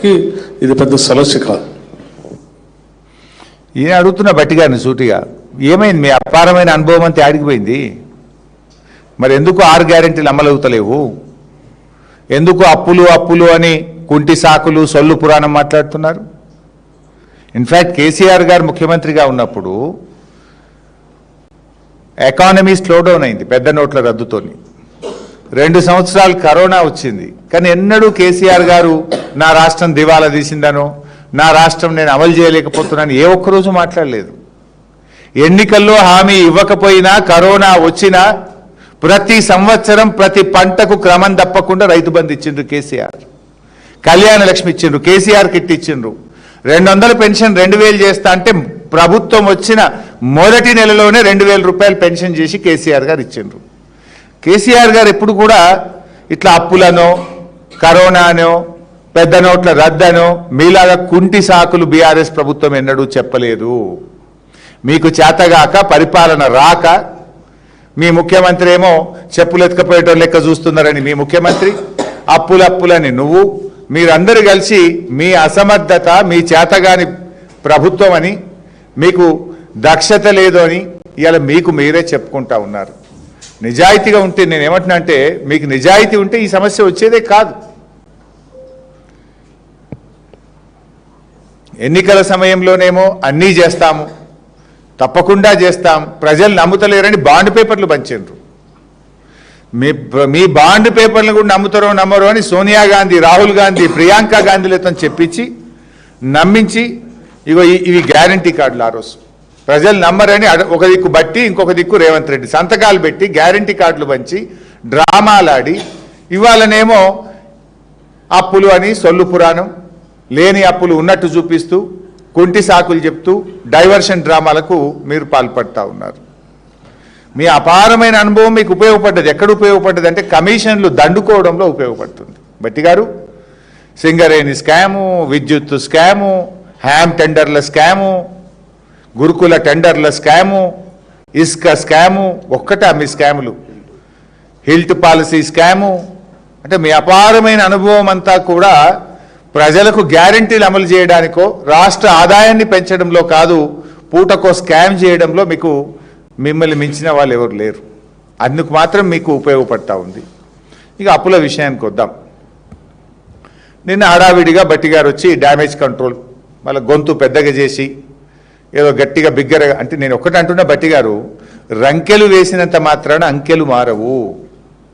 చెప్పడానికి ఇది పెద్ద సమస్య కాదు. ఈయన అడుగుతున్న బట్టి గారిని సూటిగా, ఏమైంది మీ అపారమైన అనుభవం అంతా ఆడిగిపోయింది? మరి ఎందుకు 6 గ్యారెంటీలు అమలవుతలేవు? ఎందుకు అప్పులు అప్పులు అని కుంటి సాకులు సొల్లు పురాణం మాట్లాడుతున్నారు? ఇన్ఫ్యాక్ట్ కేసీఆర్ గారు ముఖ్యమంత్రిగా ఉన్నప్పుడు ఎకానమీ స్లో డౌన్ అయింది పెద్ద నోట్ల రద్దుతోని. 2 సంవత్సరాలు కరోనా వచ్చింది, కానీ ఎన్నడూ కేసీఆర్ గారు నా రాష్ట్రం దివాలా తీసిందనో, నా రాష్ట్రం నేను అమలు చేయలేకపోతున్నాను ఏ ఒక్కరోజు మాట్లాడలేదు. ఎన్నికల్లో హామీ ఇవ్వకపోయినా, కరోనా వచ్చినా ప్రతి సంవత్సరం ప్రతి పంటకు క్రమం తప్పకుండా రైతు బంధు ఇచ్చిండ్రు కేసీఆర్, కళ్యాణ లక్ష్మి ఇచ్చిండ్రు, కేసీఆర్ కిట్ ఇచ్చిండ్రు, 200 పెన్షన్ 2000 చేస్తా అంటే ప్రభుత్వం వచ్చిన మొదటి నెలలోనే 2000 రూపాయలు పెన్షన్ చేసి కేసీఆర్ గారు ఇచ్చిండ్రు. కేసీఆర్ గారు ఎప్పుడు కూడా ఇట్లా అప్పులనో కరోనానో పెద్ద నోట్ల రద్దనో మీలాగా కుంటి సాకులు బీఆర్ఎస్ ప్రభుత్వం ఎన్నడూ చెప్పలేదు. మీకు చేతగాక పరిపాలన రాక మీ ముఖ్యమంత్రి ఏమో చెప్పులు ఎత్తుకపోయేటో లెక్క చూస్తున్నారని మీ ముఖ్యమంత్రి, అప్పులని నువ్వు, మీరందరూ కలిసి మీ అసమర్థత, మీ చేతగాని ప్రభుత్వం అని, మీకు దక్షత లేదు అని ఇవాళ మీకు మీరే చెప్పుకుంటా ఉన్నారు. నిజాయితీగా ఉంటే, నేనేమంటున్నా అంటే, మీకు నిజాయితీ ఉంటే ఈ సమస్య వచ్చేదే కాదు. ఎన్నికల సమయంలోనేమో అన్నీ చేస్తాము, తప్పకుండా చేస్తాం, ప్రజలు నమ్ముతలేరని బాండ్ పేపర్లు పంచారు. మీ బాండ్ పేపర్లను కూడా నమ్ముతారో నమ్మరో అని సోనియా గాంధీ, రాహుల్ గాంధీ, ప్రియాంక గాంధీలతో చెప్పించి నమ్మించి ఇవి గ్యారంటీ కార్డులు. ఆ రోజు ప్రజలు నమ్మరని ఒక దిక్కు బట్టి ఇంకొక దిక్కు రేవంత్ రెడ్డి సంతకాలు పెట్టి గ్యారంటీ కార్డులు పంచి డ్రామాలాడి ఇవాళనేమో అప్పులు అని సొల్లు పురాణం, లేని అప్పులు ఉన్నట్టు చూపిస్తూ కుంటి సాకులు చెప్తూ డైవర్షన్ డ్రామాలకు మీరు పాల్పడతా ఉన్నారు. మీ అపారమైన అనుభవం మీకు ఉపయోగపడ్డది. ఎక్కడ ఉపయోగపడ్డది అంటే కమిషన్లు దండుకోవడంలో ఉపయోగపడుతుంది. బట్టి గారు, సింగరేణి స్కాము, విద్యుత్ స్కాము, హ్యామ్ టెండర్ల స్కాము, గురుకుల టెండర్ల స్కాము, ఇసుక స్కాము, ఒక్కటా మీ స్కాములు, హిల్ట్ పాలసీ స్కాము. అంటే మీ అపారమైన అనుభవం అంతా కూడా ప్రజలకు గ్యారంటీలు అమలు చేయడానికో, రాష్ట్ర ఆదాయాన్ని పెంచడంలో కాదు, పూటకో స్కామ్ చేయడంలో మిమ్మల్ని మించిన వాళ్ళు ఎవరు లేరు. అందుకు మాత్రం మీకు ఉపయోగపడతా ఉంది. ఇక అప్పుల విషయానికి వద్దాం. నిన్న హడావిడిగా బట్టి గారు వచ్చి డ్యామేజ్ కంట్రోల్ మళ్ళీ గొంతు పెద్దగా చేసి ఏదో గట్టిగా బిగ్గరగా అంటే, నేను ఒక్కటి అంటున్నా బట్టి గారు, రంకెలు వేసినంత మాత్రాన అంకెలు మారవు.